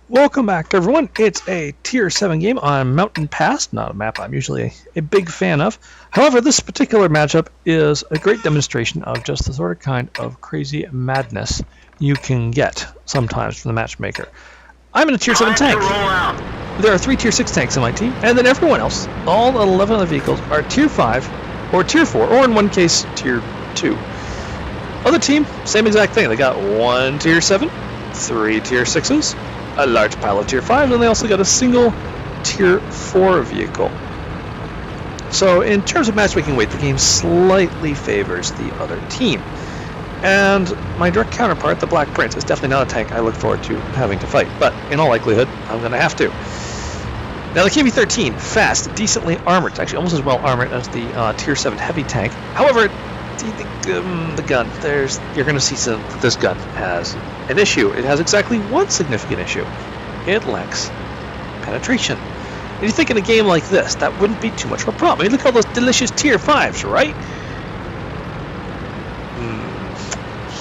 Welcome back, everyone. It's a Tier 7 game on Mountain Pass, not a map I'm usually a big fan of. However, this particular matchup is a great demonstration of just the sort of kind of crazy madness you can get sometimes from the Matchmaker. I'm in a Tier 7 tank. There are 3 Tier 6 tanks on my team, and then everyone else, all 11 of the vehicles, are Tier 5 or Tier 4, or in one case, Tier 2. Other team, same exact thing. They got 1 Tier 7, 3 Tier 6s, a large pile of Tier 5, and they also got a single Tier 4 vehicle. So in terms of matchmaking weight, the game slightly favors the other team. And my direct counterpart, the Black Prince, is definitely not a tank I look forward to having to fight, but in all likelihood, I'm going to have to. Now the KV-13, fast, decently armored. It's actually almost as well armored as the Tier 7 heavy tank. However, the gun, you're going to see that this gun has an issue. It has exactly one significant issue. It lacks penetration. And you think in a game like this, that wouldn't be too much of a problem. I mean, look at all those delicious Tier 5s, right?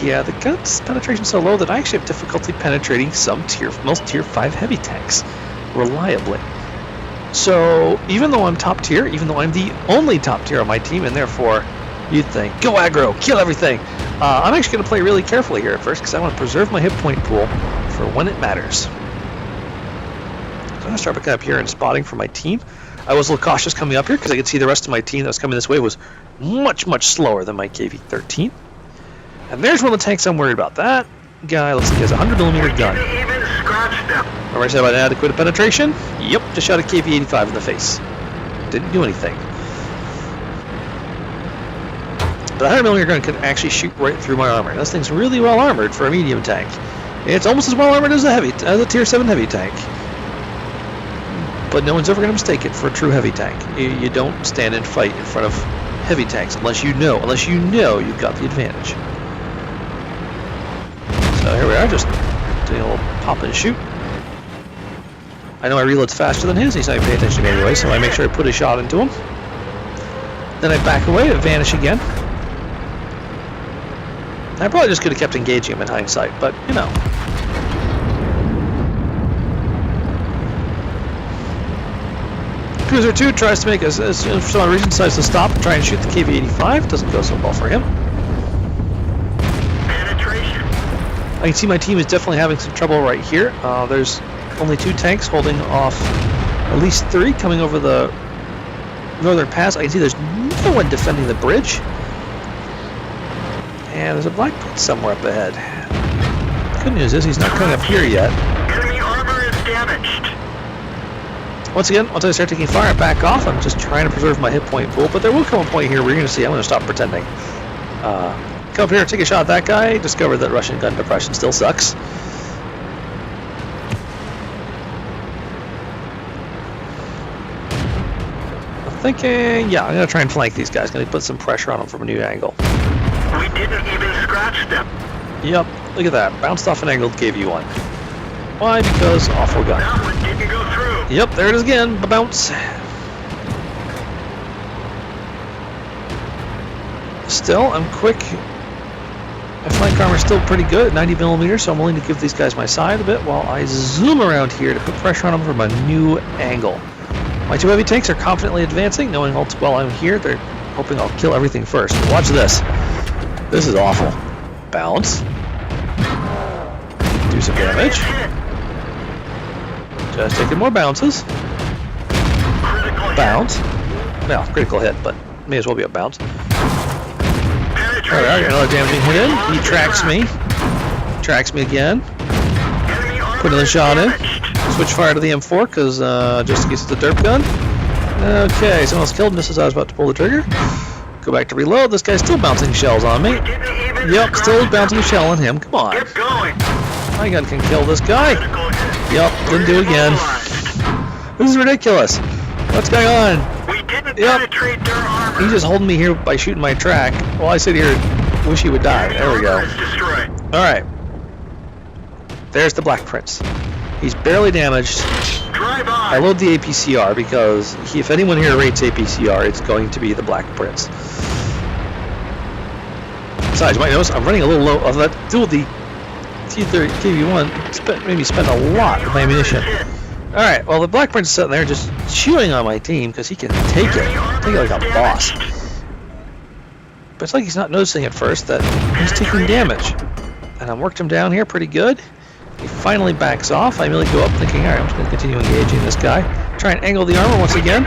Yeah, the gun's penetration is so low that I actually have difficulty penetrating most Tier 5 heavy tanks reliably. So even though I'm top tier, even though I'm the only top tier on my team, and therefore you'd think, go aggro, kill everything. I'm actually going to play really carefully here at first because I want to preserve my hit point pool for when it matters. So I'm going to start back up here and spotting for my team. I was a little cautious coming up here because I could see the rest of my team that was coming this way was much, much slower than my KV-13. And there's one of the tanks I'm worried about. That guy looks like he has a 100mm gun. Remember I said about inadequate penetration? Yep, just shot a KV-85 in the face. Didn't do anything. But a 100mm gun can actually shoot right through my armor. This thing's really well armored for a medium tank. It's almost as well armored as a Tier 7 heavy tank. But no one's ever going to mistake it for a true heavy tank. You don't stand and fight in front of heavy tanks unless you know you've got the advantage. So here we are, just doing a little pop and shoot. I know my reload's faster than his, he's not even paying attention to me anyway, so I make sure I put a shot into him. Then I back away, vanish again. I probably just could have kept engaging him in hindsight, but you know. Cruiser 2 tries to make for some reason decides to stop and try and shoot the KV-85. Doesn't go so well for him. I can see my team is definitely having some trouble right here. There's only 2 tanks holding off at least 3 coming over the northern pass. I can see there's no one defending the bridge. And there's a Black Prince somewhere up ahead. Good news is he's not coming up here yet. Enemy armor is damaged. Once again, once I start taking fire, I back off. I'm just trying to preserve my hit point pool, but there will come a point here where you're going to see I'm going to stop pretending. Come up here, take a shot at that guy, discover that Russian gun depression still sucks. I'm thinking, yeah, I'm going to try and flank these guys. Going to put some pressure on them from a new angle. We didn't even scratch them. Yep, look at that. Bounced off an angle, gave you one. Why? Because awful gun. That one didn't go through. Yep, there it is again, bounce. Still, I'm quick. My flank armor is still pretty good, 90mm, so I'm willing to give these guys my side a bit while I zoom around here to put pressure on them from a new angle. My 2 heavy tanks are confidently advancing, knowing while I'm here, they're hoping I'll kill everything first. Watch this. This is awful. Bounce. Do some damage. Just taking more bounces. Bounce. Well, critical hit, but may as well be a bounce. Alright, another damaging hit in. He tracks me. Tracks me again. Put another shot in. Switch fire to the M4 because just in case it's a derp gun. Okay, someone else killed him just as I was about to pull the trigger. Go back to reload. This guy's still bouncing shells on me. Yep, still bouncing a shell on him. Come on. My gun can kill this guy. Yep, didn't do it again. This is ridiculous. What's going on? Yep. He's just holding me here by shooting my track while I sit here and wish he would die. There we go. Alright. There's the Black Prince. He's barely damaged. I load the APCR because if anyone here rates APCR, it's going to be the Black Prince. Besides, you might notice I'm running a little low on that dual. The T-30 KV-1 made me spend a lot of my ammunition. Alright, well the Black Prince is sitting there just chewing on my team because he can take it like a boss. But it's like he's not noticing at first that he's taking damage. And I worked him down here pretty good. He finally backs off. I immediately go up thinking, alright, I'm just going to continue engaging this guy. Try and angle the armor once again.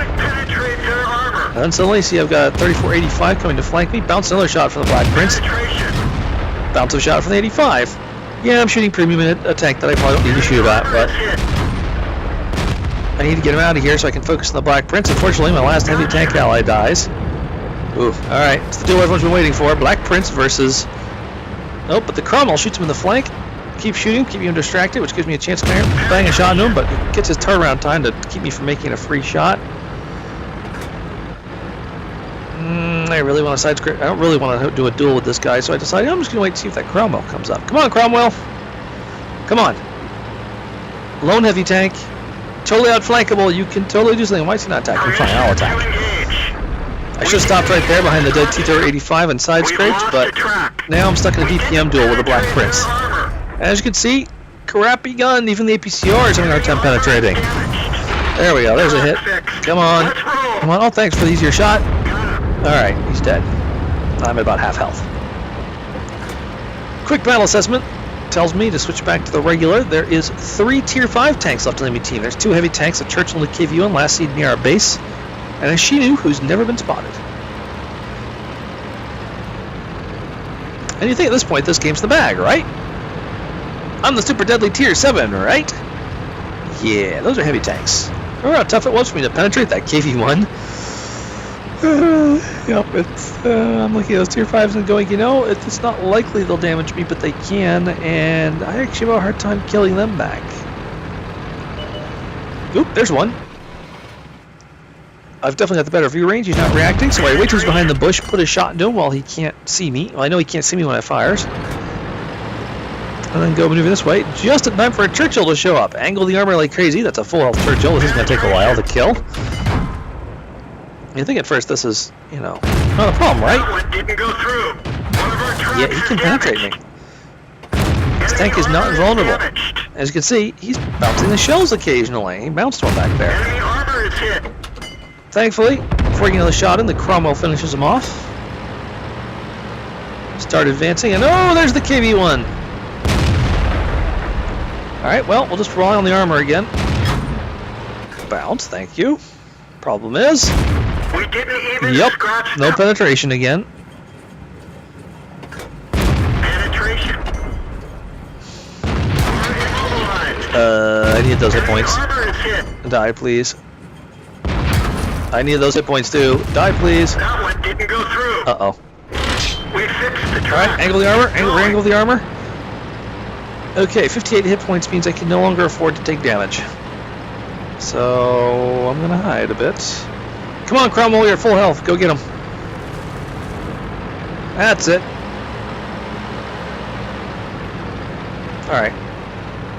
And then suddenly, see, I've got 3485 coming to flank me. Bounce another shot from the Black Prince. Bounce a shot from the 85. Yeah, I'm shooting premium at a tank that I probably don't need to shoot at, but I need to get him out of here so I can focus on the Black Prince. Unfortunately, my last heavy tank ally dies. Oof. Alright, it's the duel everyone's been waiting for. Black Prince versus... Nope, but the Cromwell shoots him in the flank. Keep shooting, keep him distracted, which gives me a chance to bang a shot into him, but it gets his turnaround time to keep me from making a free shot. I really want to side script. I don't really want to do a duel with this guy, so I decided I'm just going to wait to see if that Cromwell comes up. Come on, Cromwell! Come on. Lone heavy tank. Totally outflankable. You can totally do something. Why is he not attacking? Fine, I'll attack. I should have stopped right there behind the dead T-85 and side scraped, but now I'm stuck in a DPM duel with a Black Prince. As you can see, crappy gun. Even the APCR is having a hard time penetrating. There we go. There's a hit. Come on. Come on. Oh, thanks for the easier shot. Alright, he's dead. I'm at about half health. Quick battle assessment tells me to switch back to the regular. There is 3 Tier 5 tanks left in the enemy team. There's 2 heavy tanks, a Churchill and a KV-1 last seen near our base, and a Shinu who's never been spotted. And you think at this point this game's the bag, right? I'm the super deadly Tier 7, right? Yeah, those are heavy tanks. Remember how tough it was for me to penetrate that KV-1? Yep, I'm looking at those Tier 5s and going, you know, it's not likely they'll damage me, but they can, and I actually have a hard time killing them back. Oop, there's one. I've definitely got the better view range. He's not reacting, so I wait till he's behind the bush, put a shot into him while he can't see me. Well, I know he can't see me when I fires. And then go maneuver this way, just in time for a Churchill to show up. Angle the armor like crazy. That's a full health Churchill. This is going to take a while to kill. You think at first this is, you know, not a problem, right? Yeah, he can penetrate me. This tank is not invulnerable. As you can see, he's bouncing the shells occasionally. He bounced one back there. Thankfully, before he get another shot in, the Cromwell finishes him off. Start advancing, and oh, there's the KV-1. Alright, well, we'll just rely on the armor again. Bounce, thank you. Problem is... We didn't even scratch no penetration again. Penetration. I need those hit points. Die, please. I need those hit points too. Die, please. That one didn't go through. Uh-oh. We fixed the track. Alright, angle the armor. Angle the armor. Okay, 58 hit points means I can no longer afford to take damage. So, I'm gonna hide a bit. Come on, Cromwell, you're at full health. Go get him. That's it. Alright.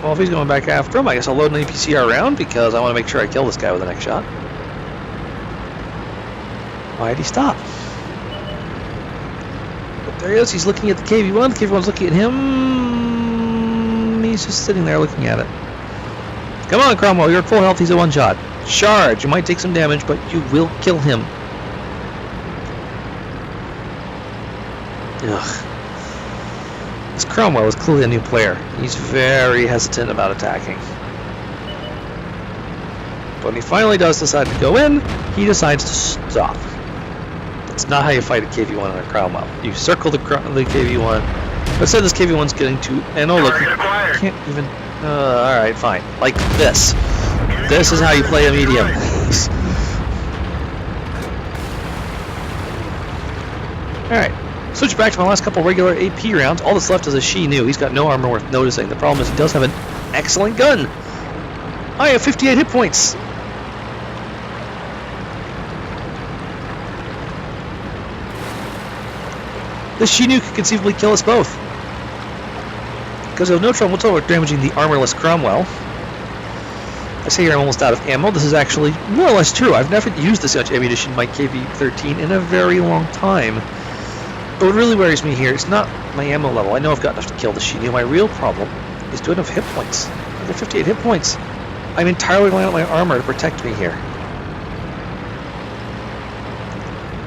Well, if he's going back after him, I guess I'll load an APCR round because I want to make sure I kill this guy with the next shot. Why'd he stop? But there he is. He's looking at the KV-1. The KV-1's looking at him. He's just sitting there looking at it. Come on, Cromwell. You're at full health. He's at one shot. Charge. You might take some damage, but you will kill him. Ugh. This Cromwell is clearly a new player. He's very hesitant about attacking. But when he finally does decide to go in, he decides to stop. That's not how you fight a KV-1 on a Cromwell. You circle the KV-1. Let's say this KV-1's getting to... And oh look, you can't even... Alright, fine. Like this. This is how you play a medium. Alright. Switch back to my last couple regular AP rounds. All that's left is a Shinu. He's got no armor worth noticing. The problem is he does have an excellent gun. I have 58 hit points. This Shinu could conceivably kill us both. Because I have no trouble whatsoever damaging the armorless Cromwell. I say here I'm almost out of ammo. This is actually more or less true. I've never used this much ammunition in my KV-13 in a very long time. what really worries me here is not my ammo level. I know I've got enough to kill the Shinju. My real problem is do I have hit points. I have 58 hit points. I'm entirely relying on my armor to protect me here.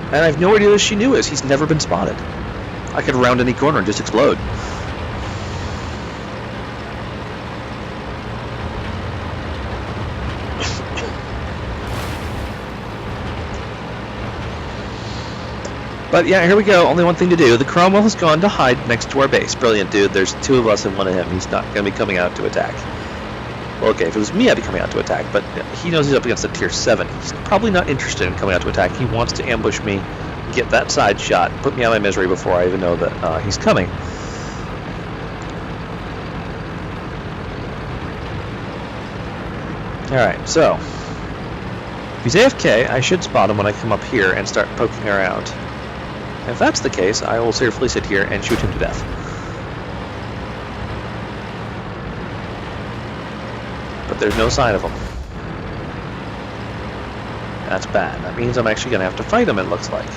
And I have no idea who Shinju is. He's never been spotted. I could round any corner and just explode. But yeah, here we go. Only one thing to do. The Cromwell has gone to hide next to our base. Brilliant, dude. There's two of us and one of him. He's not going to be coming out to attack. Well, okay, if it was me, I'd be coming out to attack, but he knows he's up against a tier 7. He's probably not interested in coming out to attack. He wants to ambush me, get that side shot, put me out of my misery before I even know that he's coming. Alright, so if he's AFK, I should spot him when I come up here and start poking around. If that's the case, I will safely sit here and shoot him to death. But there's no sign of him. That's bad. That means I'm actually going to have to fight him, it looks like.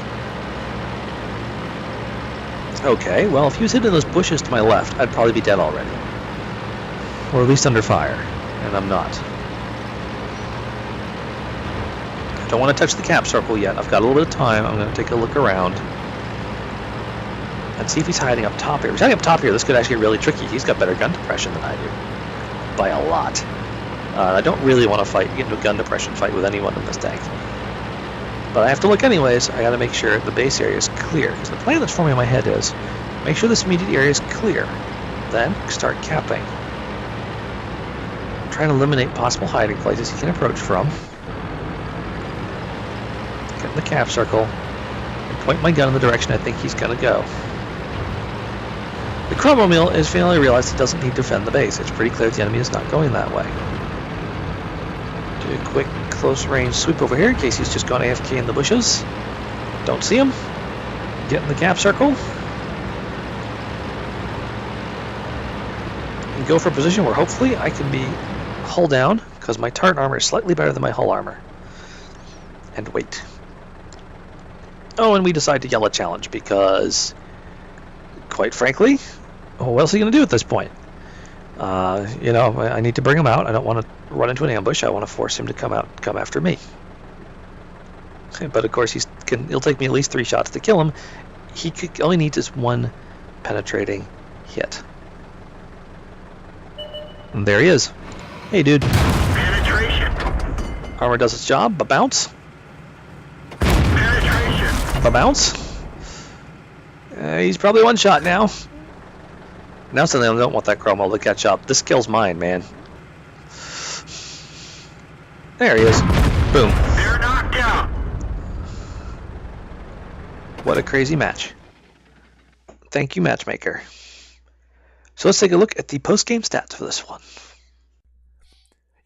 Okay, well, if he was hitting those bushes to my left, I'd probably be dead already. Or at least under fire. And I'm not. I don't want to touch the cap circle yet. I've got a little bit of time. I'm going to take a look around. And see if he's hiding up top here. If he's hiding up top here, this could actually get really tricky. He's got better gun depression than I do. By a lot. I don't really want to get into a gun depression fight with anyone in this tank. But I have to look anyways. I got to make sure the base area is clear. Because the plan that's forming in my head is, make sure this immediate area is clear. Then start capping. Try and eliminate possible hiding places he can approach from. Get in the cap circle. And point my gun in the direction I think he's going to go. The Cromwell has finally realized he doesn't need to defend the base. It's pretty clear the enemy is not going that way. Do a quick close range sweep over here in case he's just gone AFK in the bushes. Don't see him. Get in the cap circle. And go for a position where hopefully I can be hull down because my turret armor is slightly better than my hull armor. And wait. Oh, and we decide to yell a challenge because, quite frankly, what else are you going to do at this point? You know, I need to bring him out. I don't want to run into an ambush. I want to force him to come after me. But of course, he'll take me at least 3 shots to kill him. He only needs this one penetrating hit. And there he is. Hey, dude. Penetration. Armor does its job. Ba-bounce. Penetration. Ba-bounce. He's probably one shot now. Now suddenly I don't want that Cromwell to catch up. This kill's mine, man. There he is. Boom. They're knocked out. What a crazy match. Thank you, Matchmaker. So let's take a look at the post-game stats for this one.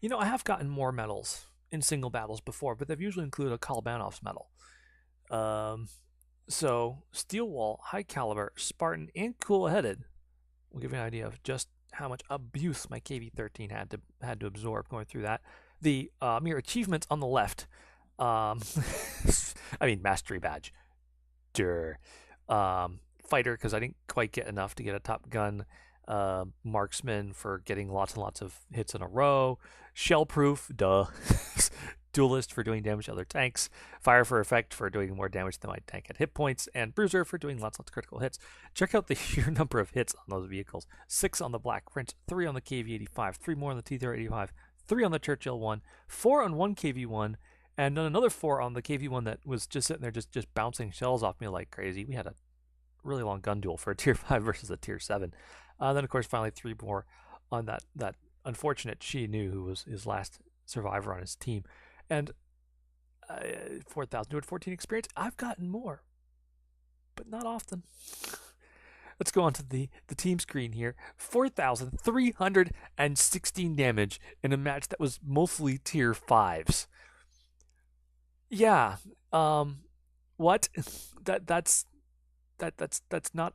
You know, I have gotten more medals in single battles before, but they've usually included a Kalabanov's medal. So, Steel Wall, High Caliber, Spartan, and Cool-Headed will give you an idea of just how much abuse my KV-13 had to absorb going through that. The mere achievements on the left, I mean, Mastery Badge. Fighter, because I didn't quite get enough to get a Top Gun. Marksman for getting lots and lots of hits in a row. Shellproof, duh. Duelist for doing damage to other tanks. Fire for effect for doing more damage than my tank at hit points. And Bruiser for doing lots of critical hits. Check out the sheer number of hits on those vehicles. 6 on the Black Prince, 3 on the KV-85, 3 more on the T-085, 3 on the Churchill 1, 4 on one KV-1, and then another 4 on the KV-1 that was just sitting there just bouncing shells off me like crazy. We had a really long gun duel for a Tier 5 versus a Tier 7. Then, of course, finally 3 more on that unfortunate Shinju, who was his last survivor on his team. And 4,000, 214 experience. I've gotten more, but not often. Let's go on to the team screen here. 4,316 damage in a match that was mostly Tier 5s. Yeah. What? That's not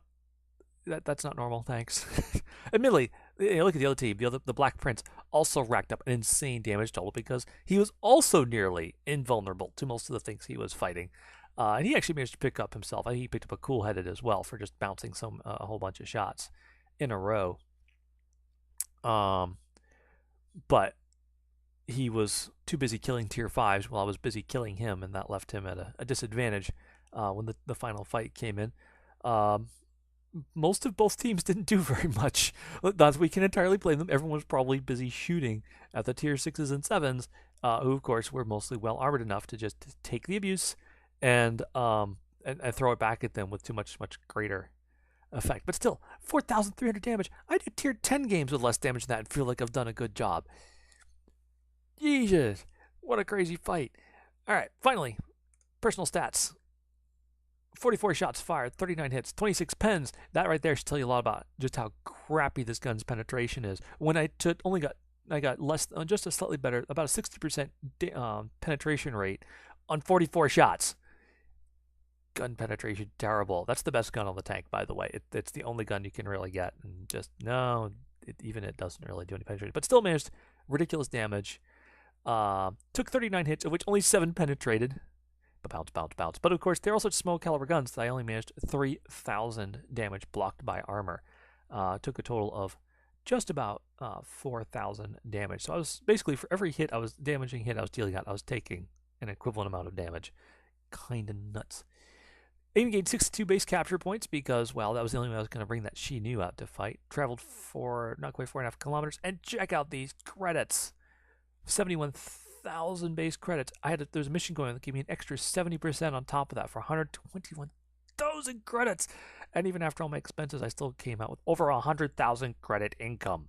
normal. Thanks. Admittedly, look at the other team. The Black Prince also racked up an insane damage total because he was also nearly invulnerable to most of the things he was fighting. And he actually managed to pick up himself. I think he picked up a cool-headed as well for just bouncing a whole bunch of shots in a row. But he was too busy killing tier 5s while I was busy killing him, and that left him at a disadvantage when the final fight came in. Most of both teams didn't do very much. Not we can entirely blame them. Everyone was probably busy shooting at the tier 6s and 7s, who, of course, were mostly well-armored enough to just take the abuse and throw it back at them with much greater effect. But still, 4,300 damage. I did tier 10 games with less damage than that and feel like I've done a good job. Jesus, what a crazy fight. All right, finally, personal stats. 44 shots fired, 39 hits, 26 pens. That right there should tell you a lot about just how crappy this gun's penetration is. When I got less, just a slightly better, about a 60% penetration rate on 44 shots. Gun penetration terrible. That's the best gun on the tank, by the way. It's the only gun you can really get, and just no, even it doesn't really do any penetration, but still managed ridiculous damage. Took 39 hits, of which only 7 penetrated. Bounce. But of course, they're also small caliber guns. So I only managed 3,000 damage blocked by armor. Took a total of just about 4,000 damage. So I was basically, for every hit I was dealing out, I was taking an equivalent amount of damage. Kinda nuts. Aim gained 62 base capture points because, well, that was the only way I was going to bring that She Knew out to fight. Traveled for not quite 4.5 kilometers. And check out these credits. 71,000 base credits. There was a mission going on that gave me an extra 70% on top of that for 121,000 credits. And even after all my expenses, I still came out with over 100,000 credit income.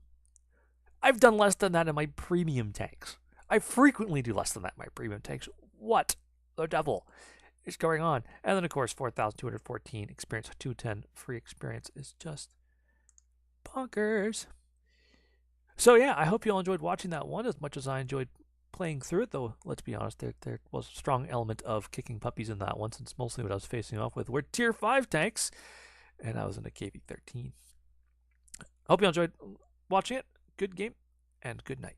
I've done less than that in my premium tanks. I frequently do less than that in my premium tanks. What the devil is going on? And then, of course, 4,214 experience, 210 free experience is just bonkers. So yeah, I hope you all enjoyed watching that one as much as I enjoyed playing through it, though let's be honest, there was a strong element of kicking puppies in that one, since mostly what I was facing off with were tier 5 tanks, and I was in a KV-13. Hope you all enjoyed watching it. Good game, and good night.